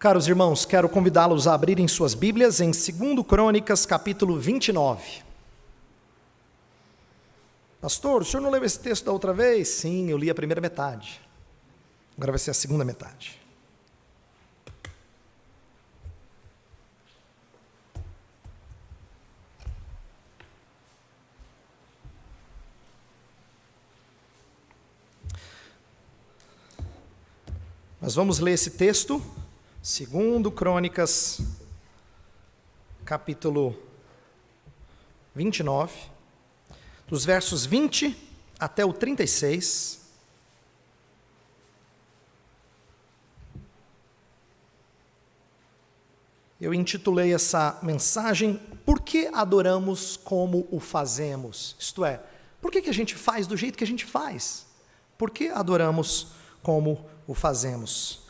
Caros irmãos, quero convidá-los a abrirem suas Bíblias em 2 Crônicas, capítulo 29. Pastor, o senhor não leu esse texto da outra vez? Sim, eu li a primeira metade. Agora vai ser a segunda metade. Nós vamos ler esse texto, 2 Crônicas, capítulo 29, dos versos 20 até o 36. Eu intitulei essa mensagem, Por que adoramos como o fazemos? Isto é, por que a gente faz do jeito que a gente faz? Por que adoramos como o fazemos?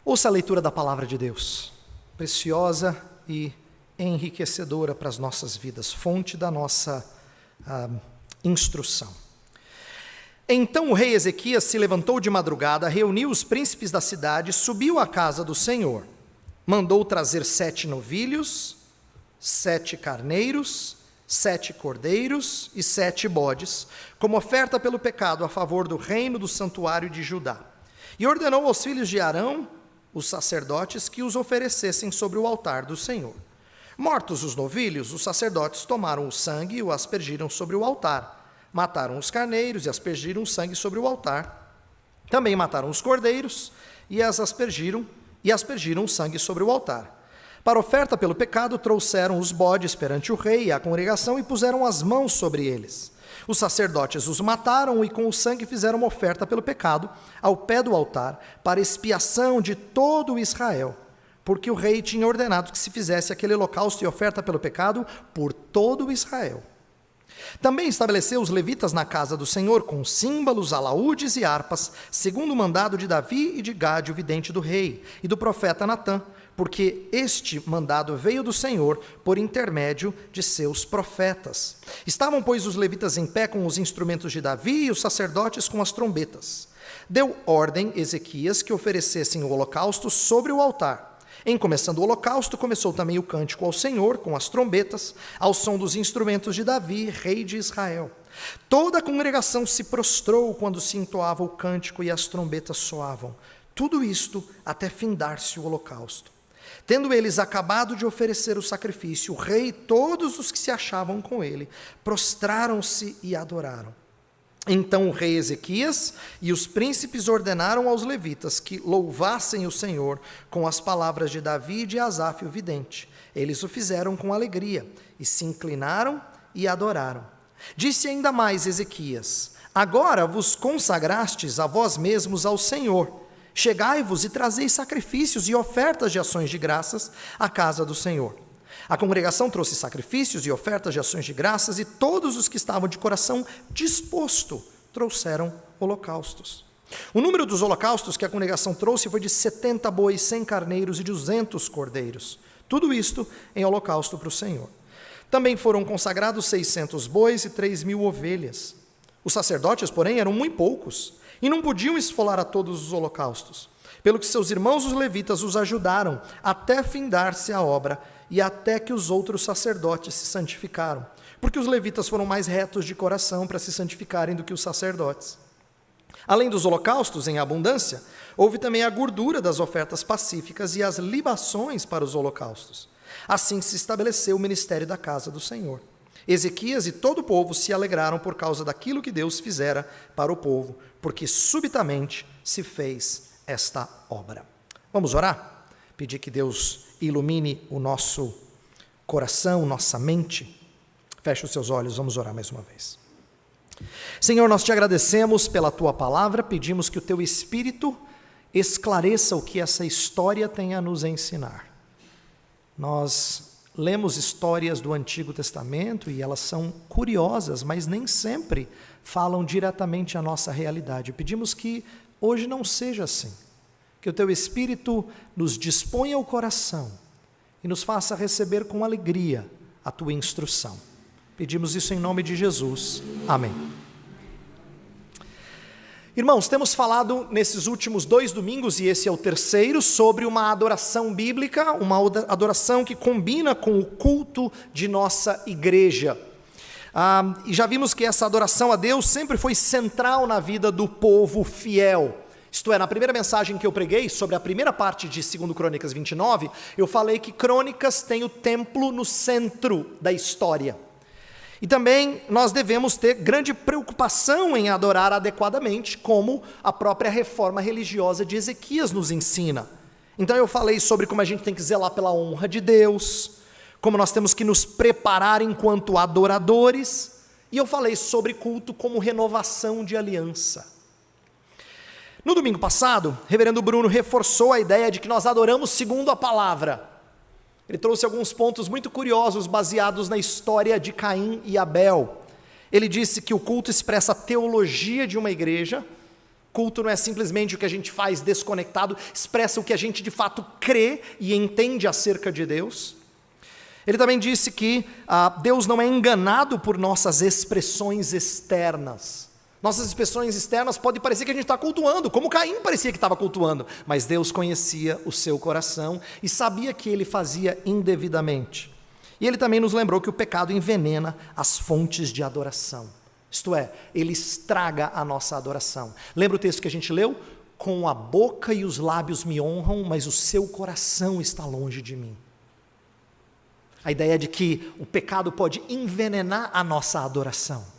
Ouça a leitura da palavra de Deus, preciosa e enriquecedora para as nossas vidas, fonte da nossa instrução. Então o rei Ezequias se levantou de madrugada, reuniu os príncipes da cidade, subiu à casa do Senhor, mandou trazer 7 novilhos, 7 carneiros, 7 cordeiros e 7 bodes, como oferta pelo pecado a favor do reino do santuário de Judá. E ordenou aos filhos de Arão, os sacerdotes, que os oferecessem sobre o altar do Senhor. Mortos os novilhos, os sacerdotes tomaram o sangue e o aspergiram sobre o altar. Mataram os carneiros e aspergiram o sangue sobre o altar. Também mataram os cordeiros e aspergiram o sangue sobre o altar. Para oferta pelo pecado, trouxeram os bodes perante o rei e a congregação e puseram as mãos sobre eles. Os sacerdotes os mataram e com o sangue fizeram uma oferta pelo pecado ao pé do altar, para expiação de todo o Israel, porque o rei tinha ordenado que se fizesse aquele holocausto e oferta pelo pecado por todo o Israel. Também estabeleceu os levitas na casa do Senhor com símbolos, alaúdes e harpas, segundo o mandado de Davi e de Gade, o vidente do rei, e do profeta Natã, porque este mandado veio do Senhor por intermédio de seus profetas. Estavam, pois, os levitas em pé com os instrumentos de Davi e os sacerdotes com as trombetas. Deu ordem Ezequias que oferecessem o holocausto sobre o altar. Em começando o holocausto, começou também o cântico ao Senhor, com as trombetas, ao som dos instrumentos de Davi, rei de Israel. Toda a congregação se prostrou quando se entoava o cântico e as trombetas soavam. Tudo isto até findar-se o holocausto. Tendo eles acabado de oferecer o sacrifício, o rei e todos os que se achavam com ele prostraram-se e adoraram. Então o rei Ezequias e os príncipes ordenaram aos levitas que louvassem o Senhor com as palavras de Davi e de Asaf, o vidente. Eles o fizeram com alegria e se inclinaram e adoraram. Disse ainda mais Ezequias: Agora vos consagrastes a vós mesmos ao Senhor. Chegai-vos e trazei sacrifícios e ofertas de ações de graças à casa do Senhor. A congregação trouxe sacrifícios e ofertas de ações de graças, e todos os que estavam de coração disposto trouxeram holocaustos. O número dos holocaustos que a congregação trouxe foi de 70 bois, 100 carneiros e 200 cordeiros. Tudo isto em holocausto para o Senhor. Também foram consagrados 600 bois e 3.000 ovelhas. Os sacerdotes, porém, eram muito poucos e não podiam esfolar a todos os holocaustos, pelo que seus irmãos os levitas os ajudaram até findar-se a obra e até que os outros sacerdotes se santificaram, porque os levitas foram mais retos de coração para se santificarem do que os sacerdotes. Além dos holocaustos em abundância, houve também a gordura das ofertas pacíficas e as libações para os holocaustos. Assim se estabeleceu o ministério da casa do Senhor. Ezequias e todo o povo se alegraram por causa daquilo que Deus fizera para o povo, porque subitamente se fez esta obra. Vamos orar? Pedir que Deus ilumine o nosso coração, nossa mente. Feche os seus olhos, vamos orar mais uma vez. Senhor, nós te agradecemos pela tua palavra, pedimos que o teu Espírito esclareça o que essa história tem a nos ensinar. Nós lemos histórias do Antigo Testamento e elas são curiosas, mas nem sempre falam diretamente à nossa realidade. Pedimos que hoje não seja assim, que o teu Espírito nos disponha o coração e nos faça receber com alegria a tua instrução. Pedimos isso em nome de Jesus. Amém. Irmãos, temos falado nesses últimos 2 domingos, e esse é o terceiro, sobre uma adoração bíblica, uma adoração que combina com o culto de nossa igreja. E já vimos que essa adoração a Deus sempre foi central na vida do povo fiel. Isto é, na primeira mensagem que eu preguei, sobre a primeira parte de 2 Crônicas 29, eu falei que Crônicas tem o templo no centro da história. E também nós devemos ter grande preocupação em adorar adequadamente, como a própria reforma religiosa de Ezequias nos ensina. Então eu falei sobre como a gente tem que zelar pela honra de Deus, como nós temos que nos preparar enquanto adoradores, e eu falei sobre culto como renovação de aliança. No domingo passado, o reverendo Bruno reforçou a ideia de que nós adoramos segundo a palavra. Ele trouxe alguns pontos muito curiosos baseados na história de Caim e Abel. Ele disse que o culto expressa a teologia de uma igreja. Culto não é simplesmente o que a gente faz desconectado, expressa o que a gente de fato crê e entende acerca de Deus. Ele também disse que Deus não é enganado por nossas expressões externas. Nossas expressões externas podem parecer que a gente está cultuando, como Caim parecia que estava cultuando, mas Deus conhecia o seu coração e sabia que ele fazia indevidamente. E ele também nos lembrou que o pecado envenena as fontes de adoração, isto é, ele estraga a nossa adoração. Lembra o texto que a gente leu? Com a boca e os lábios me honram, mas o seu coração está longe de mim. A ideia de que o pecado pode envenenar a nossa adoração.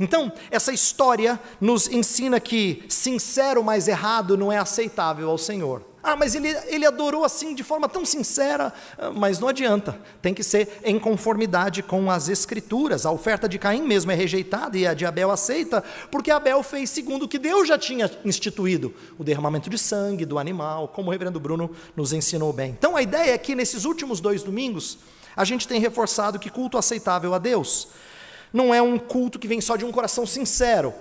Então, essa história nos ensina que sincero, mas errado não é aceitável ao Senhor. Mas ele adorou assim de forma tão sincera, mas não adianta, tem que ser em conformidade com as Escrituras. A oferta de Caim mesmo é rejeitada e a de Abel aceita, porque Abel fez segundo o que Deus já tinha instituído, o derramamento de sangue do animal, como o reverendo Bruno nos ensinou bem. Então a ideia é que nesses últimos 2 domingos, a gente tem reforçado que culto aceitável a Deus não é um culto que vem só de um coração sincero,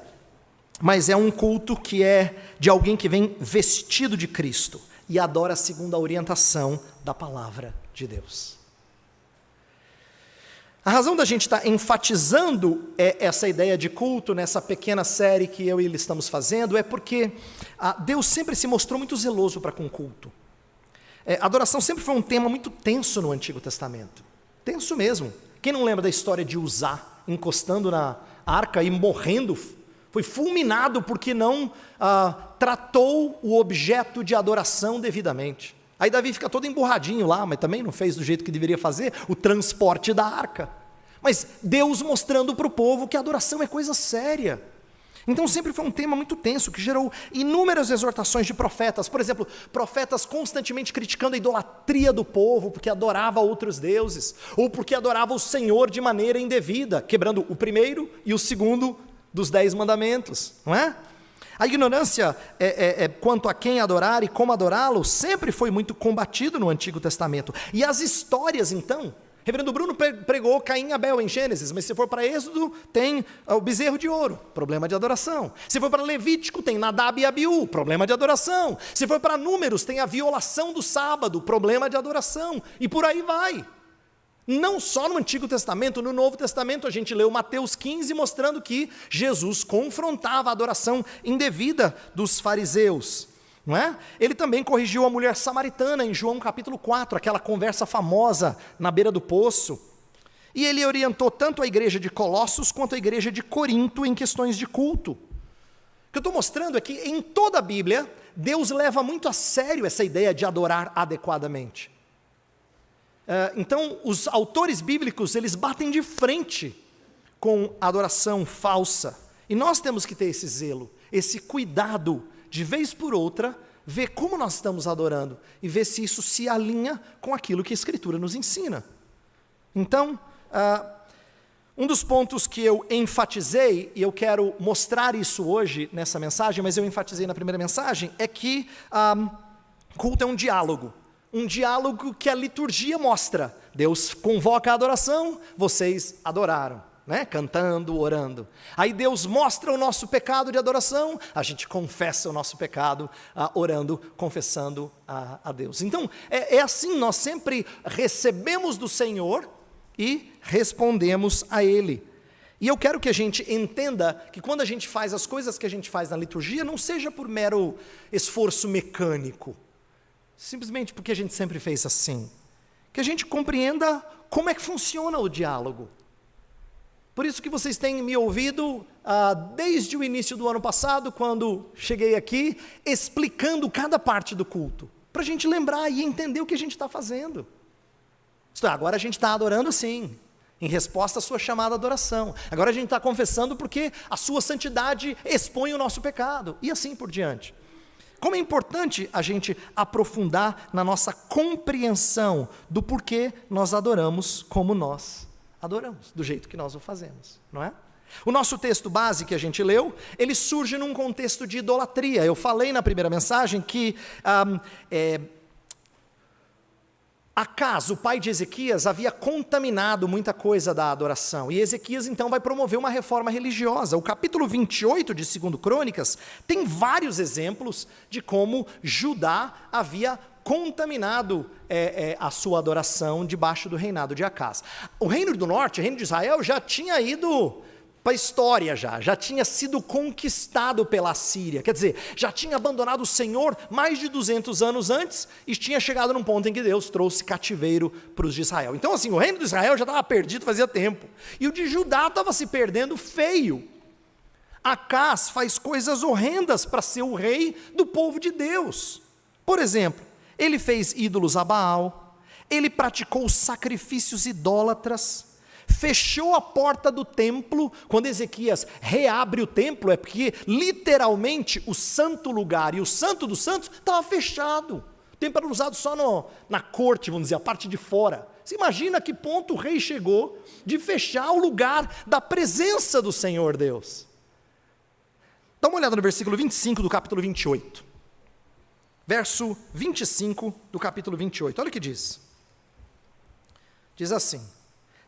mas é um culto que é de alguém que vem vestido de Cristo e adora segundo a orientação da palavra de Deus. A razão da gente estar enfatizando essa ideia de culto nessa pequena série que eu e ele estamos fazendo é porque Deus sempre se mostrou muito zeloso para com o culto. Adoração sempre foi um tema muito tenso no Antigo Testamento, tenso mesmo. Quem não lembra da história de Uzá encostando na arca e morrendo, foi fulminado porque não tratou o objeto de adoração devidamente. Aí Davi fica todo emburradinho lá, mas também não fez do jeito que deveria fazer, o transporte da arca. Mas Deus mostrando para o povo que a adoração é coisa séria. Então sempre foi um tema muito tenso, que gerou inúmeras exortações de profetas. Por exemplo, profetas constantemente criticando a idolatria do povo, porque adorava outros deuses, ou porque adorava o Senhor de maneira indevida, quebrando o primeiro e o segundo dos 10 mandamentos, não é? A ignorância quanto a quem adorar e como adorá-lo sempre foi muito combatido no Antigo Testamento. E as histórias, então, reverendo Bruno pregou Caim e Abel em Gênesis, mas se for para Êxodo, tem o bezerro de ouro, problema de adoração. Se for para Levítico, tem Nadab e Abiú, problema de adoração. Se for para Números, tem a violação do sábado, problema de adoração. E por aí vai. Não só no Antigo Testamento, no Novo Testamento a gente leu Mateus 15 mostrando que Jesus confrontava a adoração indevida dos fariseus. Não é? Ele também corrigiu a mulher samaritana em João capítulo 4, aquela conversa famosa na beira do poço. E ele orientou tanto a igreja de Colossos quanto a igreja de Corinto em questões de culto. O que eu estou mostrando é que em toda a Bíblia, Deus leva muito a sério essa ideia de adorar adequadamente. Então, os autores bíblicos, eles batem de frente com a adoração falsa. E nós temos que ter esse zelo, esse cuidado, de vez por outra, ver como nós estamos adorando e ver se isso se alinha com aquilo que a Escritura nos ensina. Então, um dos pontos que eu enfatizei, e eu quero mostrar isso hoje nessa mensagem, mas eu enfatizei na primeira mensagem, é que culto é um diálogo que a liturgia mostra. Deus convoca a adoração, vocês adoraram. Né? Cantando, orando. Aí Deus mostra o nosso pecado de adoração, a gente confessa o nosso pecado, orando, confessando a Deus. Então, é assim, nós sempre recebemos do Senhor e respondemos a Ele. E eu quero que a gente entenda que quando a gente faz as coisas que a gente faz na liturgia, não seja por mero esforço mecânico, simplesmente porque a gente sempre fez assim. Que a gente compreenda como é que funciona o diálogo. Por isso que vocês têm me ouvido desde o início do ano passado, quando cheguei aqui, explicando cada parte do culto, para a gente lembrar e entender o que a gente está fazendo. Agora a gente está adorando assim, em resposta à sua chamada adoração. Agora a gente está confessando porque a sua santidade expõe o nosso pecado, e assim por diante. Como é importante a gente aprofundar na nossa compreensão do porquê nós adoramos como nós adoramos, do jeito que nós o fazemos, não é? O nosso texto base que a gente leu, ele surge num contexto de idolatria. Eu falei na primeira mensagem que Acaz, o pai de Ezequias, havia contaminado muita coisa da adoração, e Ezequias então vai promover uma reforma religiosa. O capítulo 28 de 2 Crônicas tem vários exemplos de como Judá havia contaminado a sua adoração debaixo do reinado de Acaz. O reino do norte, o reino de Israel, já tinha ido para a história, já tinha sido conquistado pela Síria, quer dizer, já tinha abandonado o Senhor mais de 200 anos antes, e tinha chegado num ponto em que Deus trouxe cativeiro para os de Israel. Então assim, o reino de Israel já estava perdido fazia tempo, e o de Judá estava se perdendo feio. Acaz faz coisas horrendas para ser o rei do povo de Deus. Por exemplo, ele fez ídolos a Baal, ele praticou sacrifícios idólatras, fechou a porta do templo. Quando Ezequias reabre o templo, é porque literalmente o santo lugar e o santo dos santos estava fechado. O templo era usado só na corte, vamos dizer, a parte de fora. Você imagina a que ponto o rei chegou de fechar o lugar da presença do Senhor Deus. Dá uma olhada no versículo 25 do capítulo 28. Verso 25 do capítulo 28, olha o que diz. Diz assim: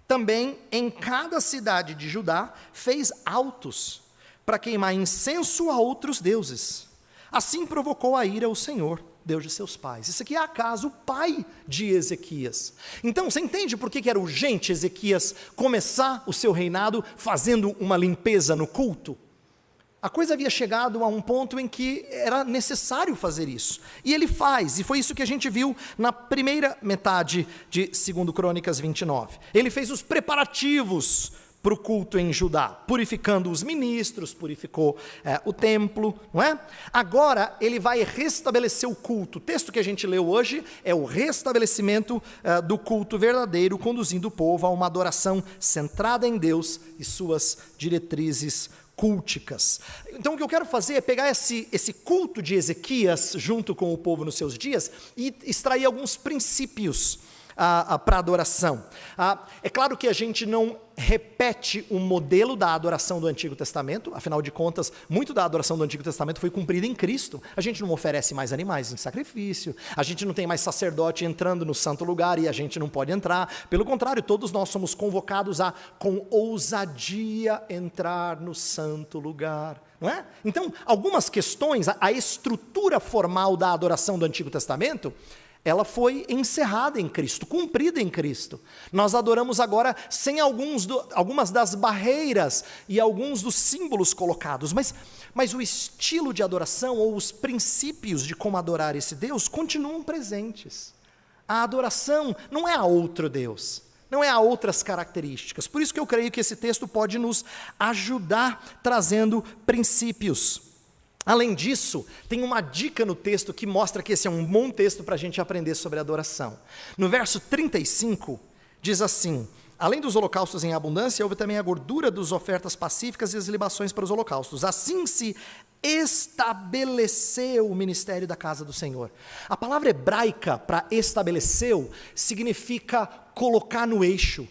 também em cada cidade de Judá fez altos para queimar incenso a outros deuses. Assim provocou a ira ao Senhor, Deus de seus pais. Isso aqui é Acaz, o pai de Ezequias. Então você entende por que era urgente Ezequias começar o seu reinado fazendo uma limpeza no culto? A coisa havia chegado a um ponto em que era necessário fazer isso. E ele faz, e foi isso que a gente viu na primeira metade de 2 Crônicas 29. Ele fez os preparativos para o culto em Judá, purificando os ministros, purificou o templo, não é? Agora ele vai restabelecer o culto. O texto que a gente leu hoje é o restabelecimento do culto verdadeiro, conduzindo o povo a uma adoração centrada em Deus e suas diretrizes culticas. Então o que eu quero fazer é pegar esse culto de Ezequias junto com o povo nos seus dias e extrair alguns princípios para a adoração. É claro que a gente não repete o modelo da adoração do Antigo Testamento, afinal de contas, muito da adoração do Antigo Testamento foi cumprida em Cristo. A gente não oferece mais animais em sacrifício, a gente não tem mais sacerdote entrando no santo lugar e a gente não pode entrar. Pelo contrário, todos nós somos convocados a, com ousadia, entrar no santo lugar. Não é? Então, algumas questões, a estrutura formal da adoração do Antigo Testamento, ela foi encerrada em Cristo, cumprida em Cristo. Nós adoramos agora sem algumas das barreiras e alguns dos símbolos colocados, mas o estilo de adoração ou os princípios de como adorar esse Deus continuam presentes. A adoração não é a outro Deus, não é a outras características. Por isso que eu creio que esse texto pode nos ajudar trazendo princípios. Além disso, tem uma dica no texto que mostra que esse é um bom texto para a gente aprender sobre adoração. No verso 35, diz assim: além dos holocaustos em abundância, houve também a gordura das ofertas pacíficas e as libações para os holocaustos. Assim se estabeleceu o ministério da casa do Senhor. A palavra hebraica para estabeleceu significa colocar no eixo.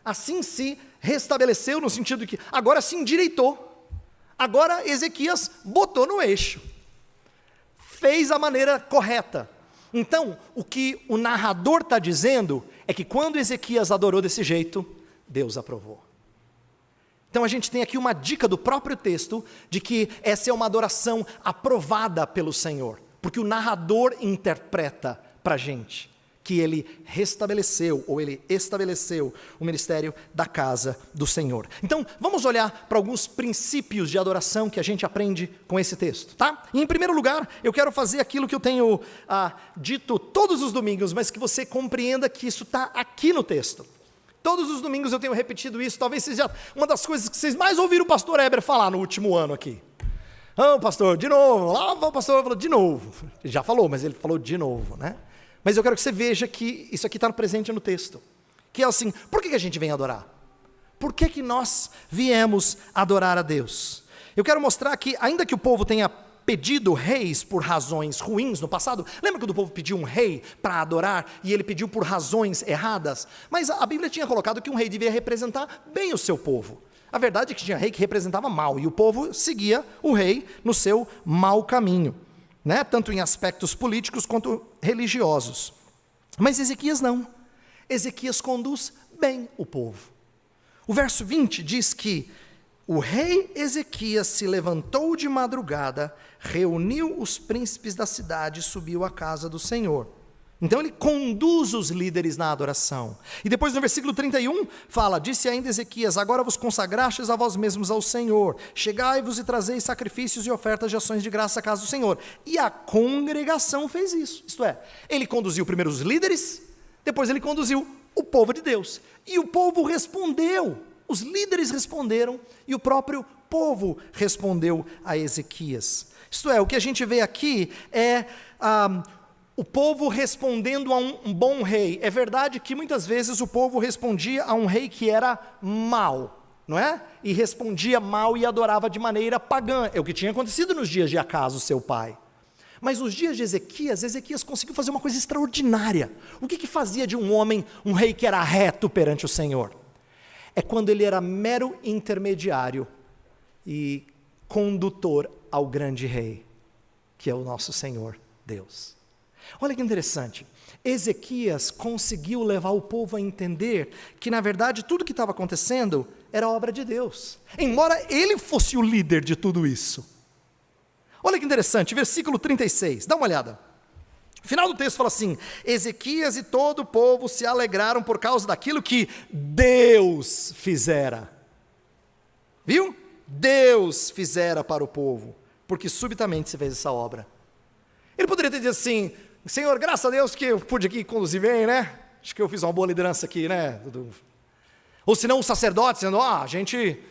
Assim se restabeleceu no sentido que agora se endireitou. Agora Ezequias botou no eixo, fez a maneira correta. Então, o que o narrador está dizendo é que quando Ezequias adorou desse jeito, Deus aprovou. Então a gente tem aqui uma dica do próprio texto, de que essa é uma adoração aprovada pelo Senhor, porque o narrador interpreta para a gente que ele restabeleceu, ou ele estabeleceu o ministério da casa do Senhor. Então, vamos olhar para alguns princípios de adoração que a gente aprende com esse texto, tá? E em primeiro lugar, eu quero fazer aquilo que eu tenho dito todos os domingos, mas que você compreenda que isso está aqui no texto. Todos os domingos eu tenho repetido isso, talvez seja uma das coisas que vocês mais ouviram o pastor Heber falar no último ano aqui. Pastor, de novo, lá o pastor falou de novo. Ele já falou, mas ele falou de novo, né? Mas eu quero que você veja que isso aqui está presente no texto. Que é assim, por que a gente vem adorar? Por que nós viemos adorar a Deus? Eu quero mostrar que, ainda que o povo tenha pedido reis por razões ruins no passado, lembra quando o povo pediu um rei para adorar, e ele pediu por razões erradas? Mas a Bíblia tinha colocado que um rei devia representar bem o seu povo. A verdade é que tinha rei que representava mal, e o povo seguia o rei no seu mau caminho, né? Tanto em aspectos políticos quanto religiosos. Mas Ezequias não. Ezequias conduz bem o povo. O verso 20 diz que o rei Ezequias se levantou de madrugada, reuniu os príncipes da cidade e subiu à casa do Senhor. Então ele conduz os líderes na adoração. E depois no versículo 31 fala: disse ainda Ezequias: agora vos consagrastes a vós mesmos ao Senhor, chegai-vos e trazei sacrifícios e ofertas de ações de graça à casa do Senhor. E a congregação fez isso, isto é, ele conduziu primeiro os líderes, depois ele conduziu o povo de Deus. E o povo respondeu, os líderes responderam, e o próprio povo respondeu a Ezequias. Isto é, o que a gente vê aqui é o povo respondendo a um bom rei. É verdade que muitas vezes o povo respondia a um rei que era mau, não é? E respondia mal e adorava de maneira pagã. É o que tinha acontecido nos dias de Acaz, seu pai. Mas nos dias de Ezequias conseguiu fazer uma coisa extraordinária. O que fazia de um homem um rei que era reto perante o Senhor? É quando ele era mero intermediário e condutor ao grande rei, que é o nosso Senhor Deus. Olha que interessante, Ezequias conseguiu levar o povo a entender que na verdade tudo que estava acontecendo era obra de Deus, embora ele fosse o líder de tudo isso. Olha que interessante, versículo 36, dá uma olhada. O final do texto fala assim: Ezequias e todo o povo se alegraram por causa daquilo que Deus fizera. Viu? Deus fizera para o povo, porque subitamente se fez essa obra. Ele poderia ter dito assim: Senhor, graças a Deus que eu pude aqui conduzir bem, né? Acho que eu fiz uma boa liderança aqui, né? Ou senão os sacerdotes, dizendo: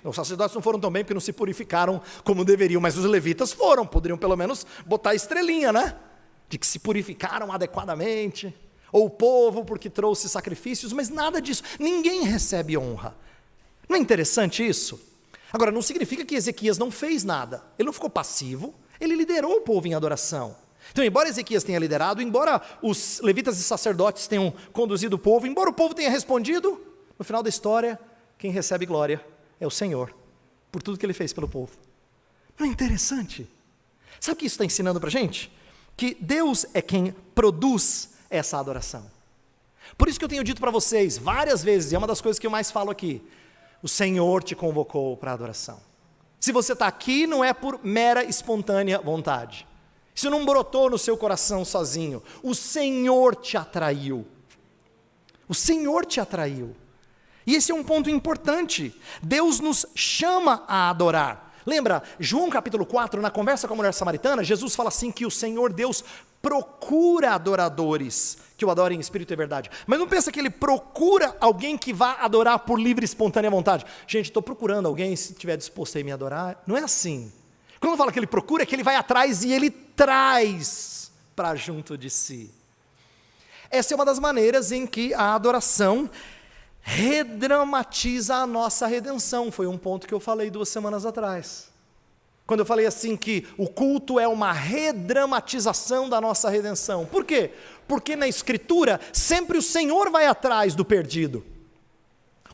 os sacerdotes não foram tão bem porque não se purificaram como deveriam, mas os levitas foram, poderiam pelo menos botar a estrelinha, né? De que se purificaram adequadamente, ou o povo porque trouxe sacrifícios, mas nada disso, ninguém recebe honra. Não é interessante isso? Agora, não significa que Ezequias não fez nada, ele não ficou passivo, ele liderou o povo em adoração. Então, embora Ezequias tenha liderado, embora os levitas e sacerdotes tenham conduzido o povo, embora o povo tenha respondido, no final da história, quem recebe glória é o Senhor, por tudo que ele fez pelo povo. Não é interessante? Sabe o que isso está ensinando para a gente? Que Deus é quem produz essa adoração. Por isso que eu tenho dito para vocês várias vezes, e é uma das coisas que eu mais falo aqui: o Senhor te convocou para a adoração. Se você está aqui, não é por mera espontânea vontade. Isso não brotou no seu coração sozinho. O Senhor te atraiu. O Senhor te atraiu. E esse é um ponto importante. Deus nos chama a adorar. Lembra, João capítulo 4, na conversa com a mulher samaritana, Jesus fala assim que o Senhor Deus procura adoradores que o adorem em espírito e verdade. Mas não pensa que ele procura alguém que vá adorar por livre e espontânea vontade. Gente, estou procurando alguém, se estiver disposto a ir me adorar. Não é assim. Quando fala que ele procura, é que ele vai atrás e ele traz para junto de si. Essa é uma das maneiras em que a adoração redramatiza a nossa redenção. Foi um ponto que eu falei 2 semanas atrás. Quando eu falei assim que o culto é uma redramatização da nossa redenção. Por quê? Porque na Escritura sempre o Senhor vai atrás do perdido.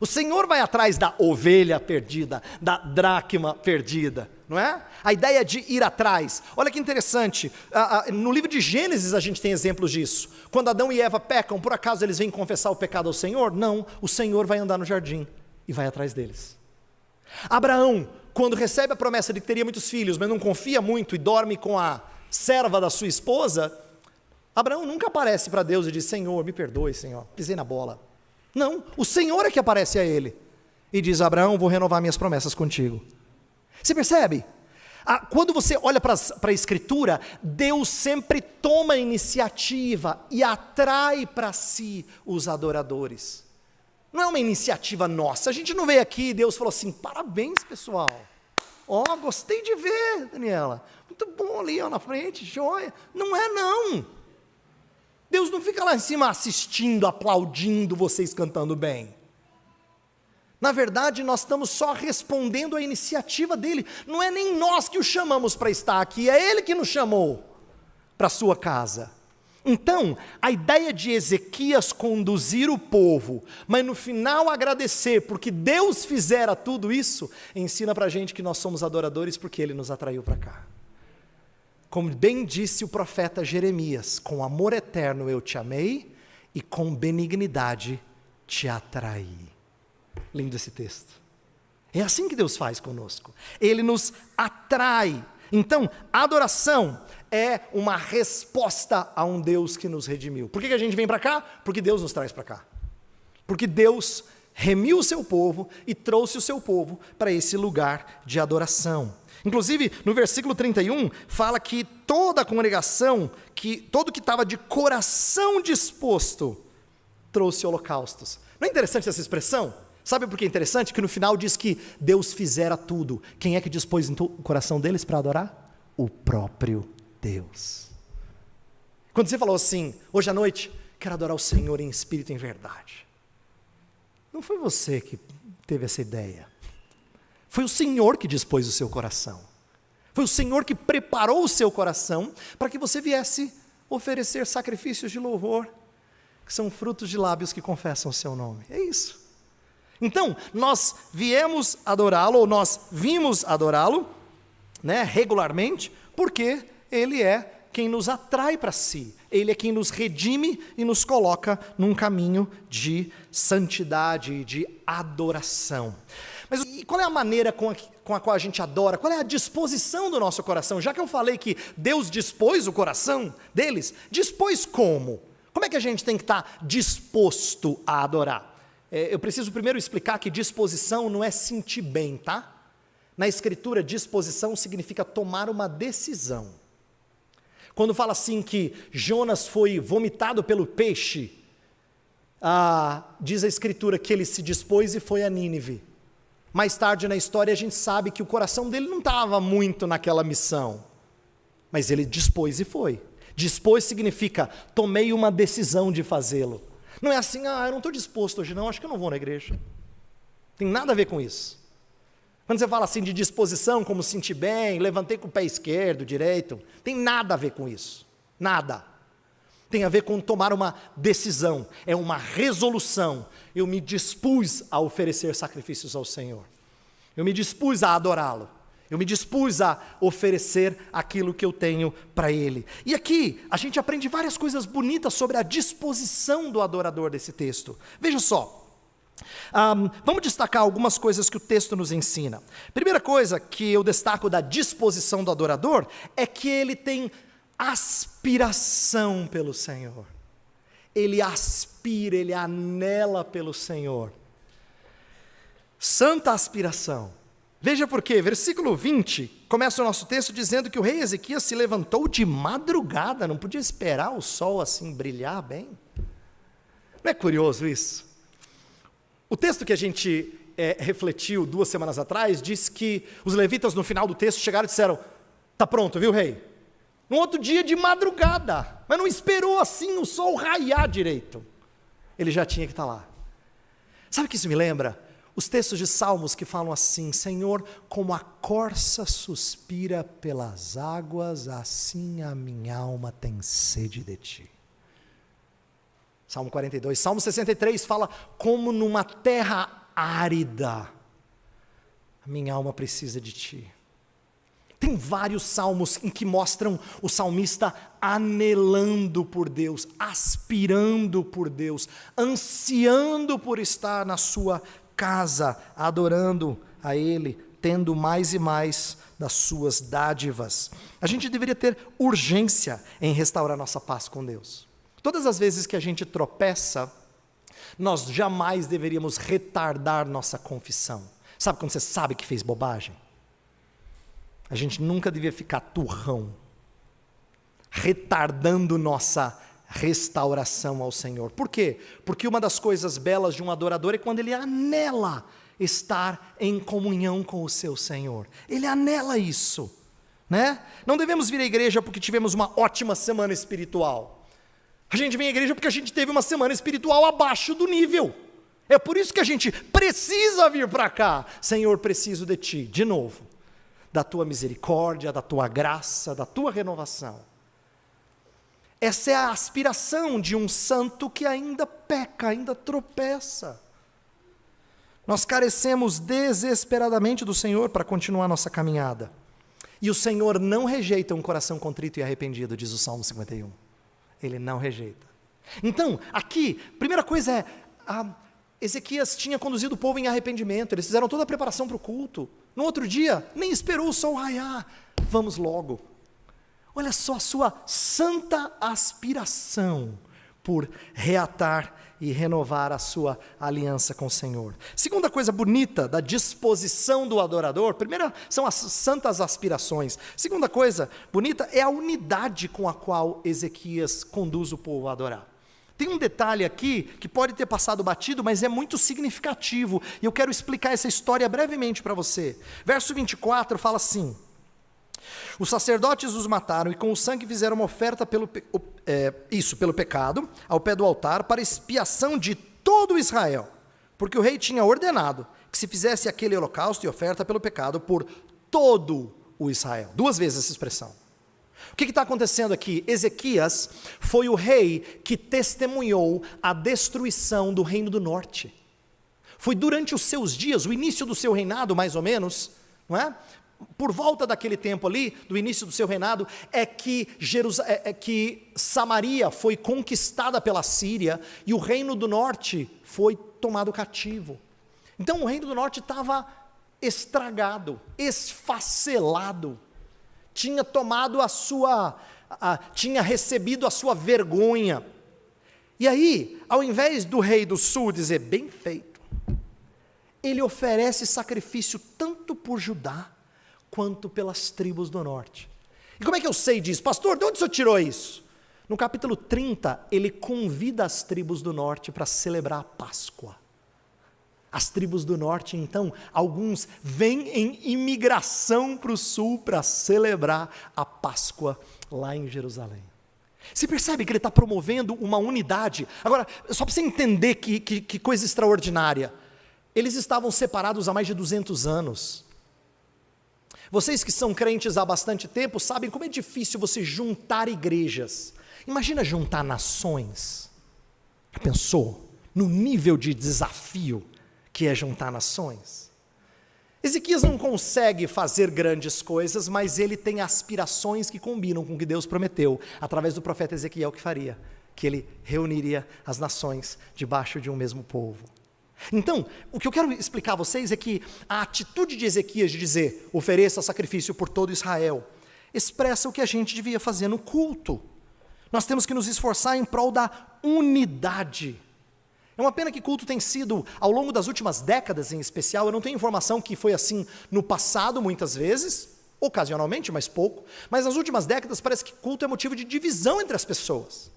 O Senhor vai atrás da ovelha perdida, da dracma perdida, não é? A ideia de ir atrás. Olha que interessante, no livro de Gênesis a gente tem exemplos disso. Quando Adão e Eva pecam, por acaso eles vêm confessar o pecado ao Senhor? Não, o Senhor vai andar no jardim e vai atrás deles. Abraão, quando recebe a promessa de que teria muitos filhos, mas não confia muito e dorme com a serva da sua esposa, Abraão nunca aparece para Deus e diz: Senhor, me perdoe, Senhor, pisei na bola. Não, o Senhor é que aparece a ele e diz: Abraão, vou renovar minhas promessas contigo. Você percebe? Quando você olha para a Escritura, Deus sempre toma a iniciativa e atrai para si os adoradores. Não é uma iniciativa nossa. A gente não veio aqui e Deus falou assim: parabéns, pessoal. Gostei de ver, Daniela. Muito bom ali, na frente, joia. Não é, não. Deus não fica lá em cima assistindo, aplaudindo vocês cantando bem. Na verdade, nós estamos só respondendo à iniciativa dele. Não é nem nós que o chamamos para estar aqui, é ele que nos chamou para a sua casa. Então, a ideia de Ezequias conduzir o povo, mas no final agradecer, porque Deus fizera tudo isso, ensina para a gente que nós somos adoradores porque ele nos atraiu para cá. Como bem disse o profeta Jeremias: com amor eterno eu te amei e com benignidade te atraí. Lindo esse texto. É assim que Deus faz conosco. Ele nos atrai. Então, a adoração é uma resposta a um Deus que nos redimiu. Por que a gente vem para cá? Porque Deus nos traz para cá. Porque Deus remiu o seu povo e trouxe o seu povo para esse lugar de adoração. Inclusive, no versículo 31, fala que toda a congregação, todo que estava de coração disposto, trouxe holocaustos. Não é interessante essa expressão? Sabe por que é interessante? Que no final diz que Deus fizera tudo. Quem é que dispôs o coração deles para adorar? O próprio Deus. Quando você falou assim: hoje à noite, quero adorar o Senhor em espírito e em verdade, não foi você que teve essa ideia. Foi o Senhor que dispôs o seu coração. Foi o Senhor que preparou o seu coração para que você viesse oferecer sacrifícios de louvor, que são frutos de lábios que confessam o seu nome. É isso. Então, nós viemos adorá-lo, ou nós vimos adorá-lo, regularmente, porque ele é quem nos atrai para si. Ele é quem nos redime e nos coloca num caminho de santidade e de adoração. Mas e qual é a maneira com a qual a gente adora? Qual é a disposição do nosso coração? Já que eu falei que Deus dispôs o coração deles, dispôs como? Como é que a gente tem que estar disposto a adorar? Eu preciso primeiro explicar que disposição não é sentir bem, tá? Na Escritura, disposição significa tomar uma decisão. Quando fala assim que Jonas foi vomitado pelo peixe, diz a Escritura que ele se dispôs e foi a Nínive. Mais tarde na história a gente sabe que o coração dele não estava muito naquela missão, mas ele dispôs e foi. Dispôs significa, tomei uma decisão de fazê-lo. Não é assim: eu não estou disposto hoje não, acho que eu não vou na igreja. Tem nada a ver com isso. Quando você fala assim de disposição, como sentir bem, levantei com o pé esquerdo, direito, tem nada a ver com isso. Nada. Tem a ver com tomar uma decisão, é uma resolução. Eu me dispus a oferecer sacrifícios ao Senhor. Eu me dispus a adorá-lo. Eu me dispus a oferecer aquilo que eu tenho para Ele. E aqui a gente aprende várias coisas bonitas sobre a disposição do adorador desse texto. Veja só, vamos destacar algumas coisas que o texto nos ensina. Primeira coisa que eu destaco da disposição do adorador é que ele tem aspiração pelo Senhor. Ele aspira, ele anela pelo Senhor. Santa aspiração. Veja por quê, versículo 20, começa o nosso texto dizendo que o rei Ezequias se levantou de madrugada, não podia esperar o sol assim brilhar bem. Não é curioso isso? O texto que a gente refletiu 2 semanas atrás, diz que os levitas no final do texto chegaram e disseram: está pronto, viu, rei? No outro dia de madrugada, mas não esperou assim o sol raiar direito. Ele já tinha que estar lá. Sabe o que isso me lembra? Os textos de Salmos que falam assim: Senhor, como a corça suspira pelas águas, assim a minha alma tem sede de Ti. Salmo 42. Salmo 63 fala: como numa terra árida, a minha alma precisa de Ti. Tem vários salmos em que mostram o salmista anelando por Deus, aspirando por Deus, ansiando por estar na sua casa, adorando a Ele tendo mais e mais das suas dádivas. A gente deveria ter urgência em restaurar nossa paz com Deus. Todas as vezes que a gente tropeça, nós jamais deveríamos retardar nossa confissão. Sabe quando você sabe que fez bobagem? A gente nunca devia ficar turrão, retardando nossa restauração ao Senhor. Por quê? Porque uma das coisas belas de um adorador é quando ele anela estar em comunhão com o seu Senhor. Ele anela isso, né? Não devemos vir à igreja porque tivemos uma ótima semana espiritual. A gente vem à igreja porque a gente teve uma semana espiritual abaixo do nível. É por isso que a gente precisa vir para cá. Senhor, preciso de Ti, de novo, da Tua misericórdia, da Tua graça, da Tua renovação. Essa é a aspiração de um santo que ainda peca, ainda tropeça. Nós carecemos desesperadamente do Senhor para continuar nossa caminhada. E o Senhor não rejeita um coração contrito e arrependido, diz o Salmo 51. Ele não rejeita. Então, aqui, primeira coisa é, Ezequias tinha conduzido o povo em arrependimento, eles fizeram toda a preparação para o culto. No outro dia, nem esperou o sol raiar, vamos logo. Olha só a sua santa aspiração por reatar e renovar a sua aliança com o Senhor. Segunda coisa bonita da disposição do adorador, primeira são as santas aspirações. Segunda coisa bonita é a unidade com a qual Ezequias conduz o povo a adorar. Tem um detalhe aqui que pode ter passado batido, mas é muito significativo, e eu quero explicar essa história brevemente para você. Verso 24 fala assim: os sacerdotes os mataram e com o sangue fizeram uma oferta pelo pecado, ao pé do altar, para expiação de todo Israel, porque o rei tinha ordenado que se fizesse aquele holocausto e oferta pelo pecado por todo o Israel. 2 vezes essa expressão. O que está acontecendo aqui? Ezequias foi o rei que testemunhou a destruição do reino do norte. Foi durante os seus dias, o início do seu reinado, mais ou menos, não é? Por volta daquele tempo ali, do início do seu reinado, é que Samaria foi conquistada pela Síria e o reino do norte foi tomado cativo. Então o reino do norte estava estragado, esfacelado, tinha tomado tinha recebido a sua vergonha. E aí, ao invés do rei do sul dizer, bem feito, ele oferece sacrifício tanto por Judá, quanto pelas tribos do norte. E como é que eu sei disso? Pastor, de onde o senhor tirou isso? No capítulo 30, ele convida as tribos do norte para celebrar a Páscoa. As tribos do norte, então, alguns vêm em imigração para o sul para celebrar a Páscoa lá em Jerusalém. Você percebe que ele está promovendo uma unidade? Agora, só para você entender que coisa extraordinária, eles estavam separados há mais de 200 anos. Vocês que são crentes há bastante tempo sabem como é difícil você juntar igrejas. Imagina juntar nações. Já pensou? No nível de desafio que é juntar nações. Ezequias não consegue fazer grandes coisas, mas ele tem aspirações que combinam com o que Deus prometeu, através do profeta Ezequiel que faria, que ele reuniria as nações debaixo de um mesmo povo. Então, o que eu quero explicar a vocês é que a atitude de Ezequias de dizer, ofereça sacrifício por todo Israel, expressa o que a gente devia fazer no culto. Nós temos que nos esforçar em prol da unidade. É uma pena que culto tem sido, ao longo das últimas décadas em especial, eu não tenho informação que foi assim no passado muitas vezes, ocasionalmente, mas pouco, mas nas últimas décadas parece que culto é motivo de divisão entre as pessoas.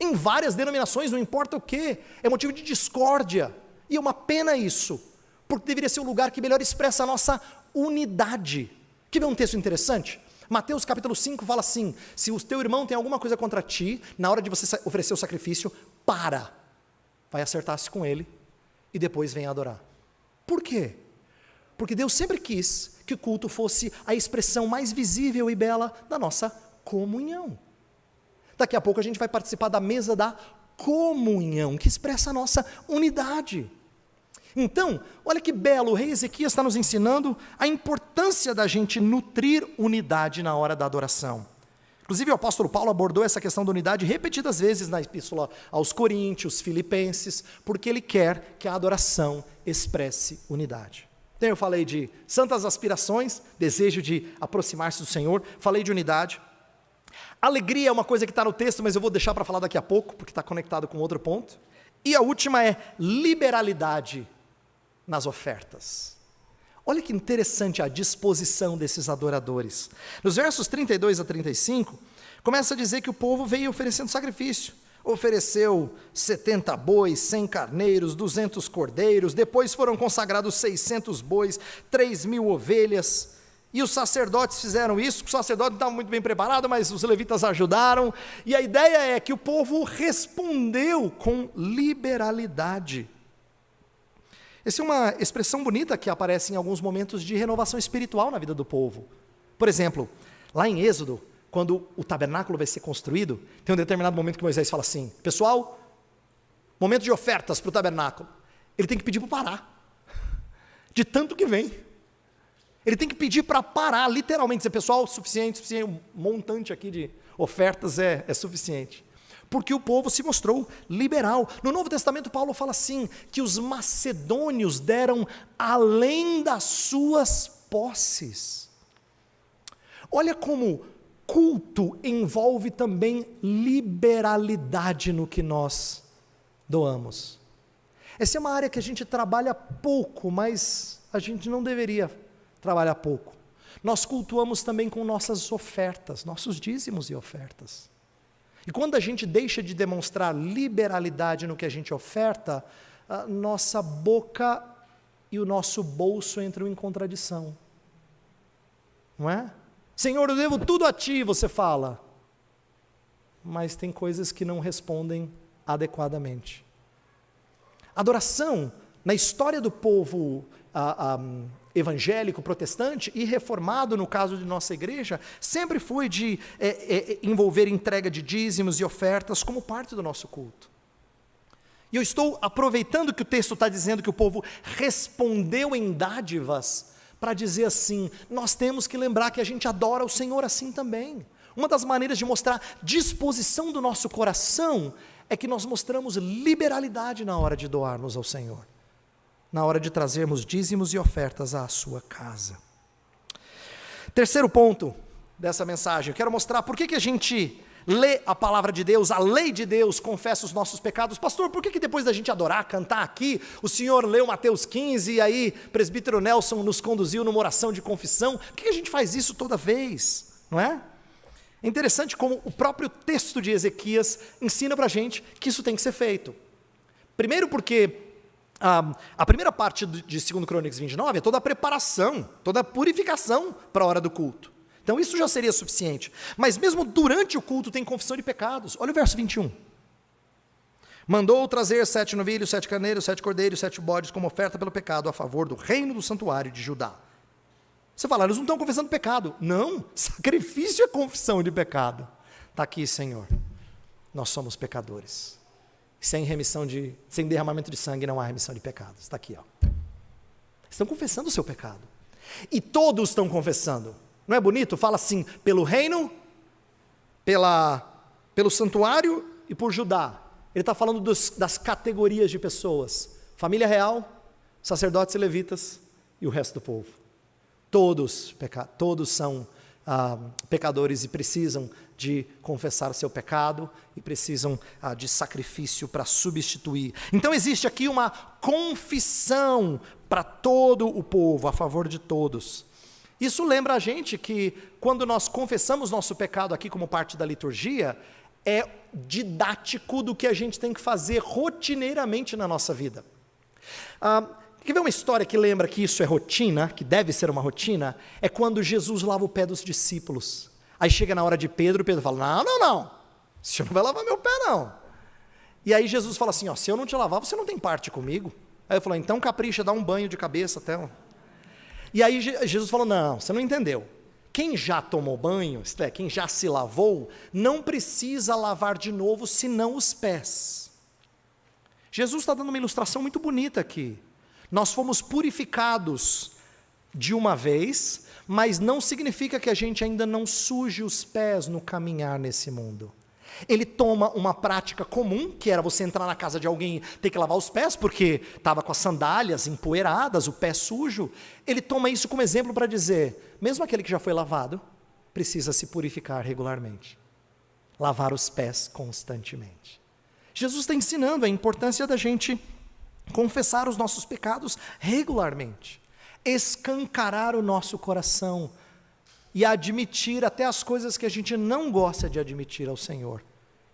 Em várias denominações, não importa o que, é motivo de discórdia. E é uma pena isso, porque deveria ser um lugar que melhor expressa a nossa unidade. Quer ver um texto interessante? Mateus capítulo 5 fala assim, se o teu irmão tem alguma coisa contra ti, na hora de você oferecer o sacrifício, vai acertar-se com ele e depois vem adorar. Por quê? Porque Deus sempre quis que o culto fosse a expressão mais visível e bela da nossa comunhão. Daqui a pouco a gente vai participar da mesa da comunhão, que expressa a nossa unidade. Então, olha que belo, o rei Ezequias está nos ensinando a importância da gente nutrir unidade na hora da adoração. Inclusive o apóstolo Paulo abordou essa questão da unidade repetidas vezes na epístola aos Coríntios, Filipenses, porque ele quer que a adoração expresse unidade. Então eu falei de santas aspirações, desejo de aproximar-se do Senhor, falei de unidade. Alegria é uma coisa que está no texto, mas eu vou deixar para falar daqui a pouco, porque está conectado com outro ponto. E a última é liberalidade nas ofertas. Olha que interessante a disposição desses adoradores. Nos versos 32 a 35, começa a dizer que o povo veio oferecendo sacrifício. Ofereceu 70 bois, 100 carneiros, 200 cordeiros, depois foram consagrados 600 bois, 3.000 ovelhas, e os sacerdotes fizeram isso. O sacerdote não estava muito bem preparado, mas os levitas ajudaram, e a ideia é que o povo respondeu com liberalidade. Essa é uma expressão bonita que aparece em alguns momentos de renovação espiritual na vida do povo. Por exemplo, lá em Êxodo, quando o tabernáculo vai ser construído, tem um determinado momento que Moisés fala assim: pessoal, momento de ofertas para o tabernáculo. Ele tem que pedir para parar, de tanto que vem. Ele tem que pedir para parar, literalmente, dizer: pessoal, suficiente, um montante aqui de ofertas é suficiente. Porque o povo se mostrou liberal. No Novo Testamento, Paulo fala assim, que os macedônios deram além das suas posses. Olha como culto envolve também liberalidade no que nós doamos. Essa é uma área que a gente trabalha pouco, mas a gente não deveria trabalhar pouco. Nós cultuamos também com nossas ofertas, nossos dízimos e ofertas. E quando a gente deixa de demonstrar liberalidade no que a gente oferta, a nossa boca e o nosso bolso entram em contradição. Não é? Senhor, eu devo tudo a ti, você fala. Mas tem coisas que não respondem adequadamente. Adoração, na história do povo evangélico, protestante e reformado, no caso de nossa igreja, sempre foi de envolver entrega de dízimos e ofertas como parte do nosso culto. E eu estou aproveitando que o texto está dizendo que o povo respondeu em dádivas, para dizer assim: nós temos que lembrar que a gente adora o Senhor assim também. Uma das maneiras de mostrar disposição do nosso coração é que nós mostramos liberalidade na hora de doarmos ao Senhor, na hora de trazermos dízimos e ofertas à sua casa. Terceiro ponto dessa mensagem, eu quero mostrar por que a gente lê a palavra de Deus, a lei de Deus, confessa os nossos pecados. Pastor, por que depois da gente adorar, cantar aqui, o senhor leu Mateus 15 e aí presbítero Nelson nos conduziu numa oração de confissão? Por que a gente faz isso toda vez? Não é? É interessante como o próprio texto de Ezequias ensina para a gente que isso tem que ser feito. Primeiro porque a primeira parte de 2 Crônicas 29 é toda a preparação, toda a purificação para a hora do culto. Então isso já seria suficiente. Mas mesmo durante o culto tem confissão de pecados. Olha o verso 21. Mandou trazer 7 novilhos, 7 carneiros, 7 cordeiros, 7 bodes como oferta pelo pecado a favor do reino do santuário de Judá. Você fala, eles não estão confessando pecado. Não, sacrifício é confissão de pecado. Está aqui, Senhor, nós somos pecadores. Sem derramamento de sangue não há remissão de pecados. Está aqui, ó. Estão confessando o seu pecado. E todos estão confessando. Não é bonito? Fala assim, pelo reino, pelo santuário e por Judá. Ele está falando das categorias de pessoas. Família real, sacerdotes e levitas e o resto do povo. Todos são pecadores e precisam de confessar o seu pecado e precisam de sacrifício para substituir. Então existe aqui uma confissão para todo o povo, a favor de todos. Isso lembra a gente que quando nós confessamos nosso pecado aqui como parte da liturgia, é didático do que a gente tem que fazer rotineiramente na nossa vida. Quer ver uma história que lembra que isso é rotina, que deve ser uma rotina? É quando Jesus lava o pé dos discípulos. Aí chega na hora de Pedro fala, não, o senhor não vai lavar meu pé não. E aí Jesus fala assim, se eu não te lavar, você não tem parte comigo. Aí eu falo, então capricha, dá um banho de cabeça até. E aí Jesus falou, não, você não entendeu. Quem já tomou banho, isto é, quem já se lavou, não precisa lavar de novo, senão os pés. Jesus está dando uma ilustração muito bonita aqui. Nós fomos purificados de uma vez, mas não significa que a gente ainda não suje os pés no caminhar nesse mundo. Ele toma uma prática comum, que era você entrar na casa de alguém e ter que lavar os pés, porque estava com as sandálias empoeiradas, o pé sujo. Ele toma isso como exemplo para dizer, mesmo aquele que já foi lavado, precisa se purificar regularmente. Lavar os pés constantemente. Jesus está ensinando a importância da gente confessar os nossos pecados regularmente. Escancarar o nosso coração e admitir até as coisas que a gente não gosta de admitir ao Senhor,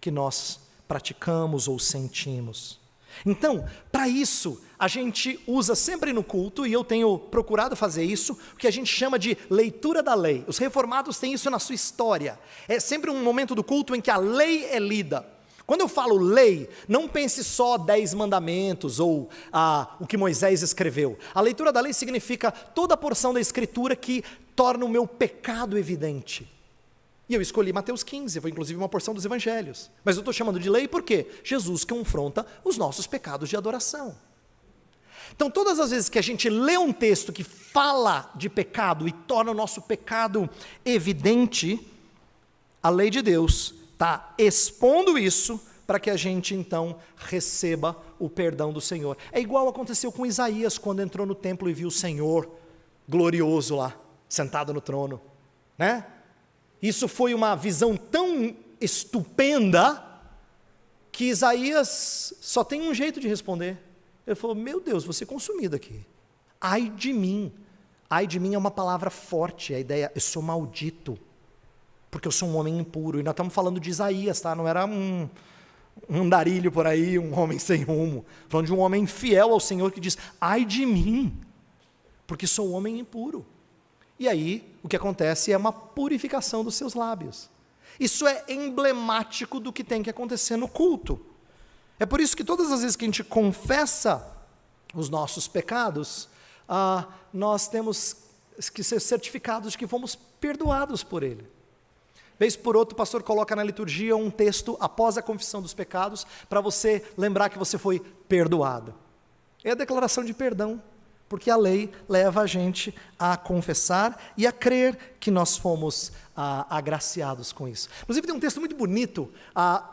que nós praticamos ou sentimos. Então, para isso, a gente usa sempre no culto, e eu tenho procurado fazer isso, o que a gente chama de leitura da lei. Os reformados têm isso na sua história. É sempre um momento do culto em que a lei é lida. Quando eu falo lei, não pense só 10 mandamentos ou o que Moisés escreveu. A leitura da lei significa toda a porção da escritura que torna o meu pecado evidente. E eu escolhi Mateus 15, foi inclusive uma porção dos evangelhos. Mas eu estou chamando de lei porque Jesus confronta os nossos pecados de adoração. Então todas as vezes que a gente lê um texto que fala de pecado e torna o nosso pecado evidente, a lei de Deus está expondo isso para que a gente então receba o perdão do Senhor. É igual aconteceu com Isaías quando entrou no templo e viu o Senhor glorioso lá, sentado no trono, né? Isso foi uma visão tão estupenda que Isaías só tem um jeito de responder. Ele falou, meu Deus, vou ser consumido aqui. Ai de mim. Ai de mim é uma palavra forte, a ideia, eu sou maldito, porque eu sou um homem impuro. E nós estamos falando de Isaías, tá? Não era um andarilho por aí, um homem sem rumo. Falando de um homem fiel ao Senhor que diz, ai de mim, porque sou um homem impuro. E aí, o que acontece é uma purificação dos seus lábios. Isso é emblemático do que tem que acontecer no culto. É por isso que todas as vezes que a gente confessa os nossos pecados, nós temos que ser certificados de que fomos perdoados por Ele. Vez por outro, o pastor coloca na liturgia um texto após a confissão dos pecados, para você lembrar que você foi perdoado. É a declaração de perdão, porque a lei leva a gente a confessar e a crer que nós fomos agraciados com isso. Inclusive tem um texto muito bonito,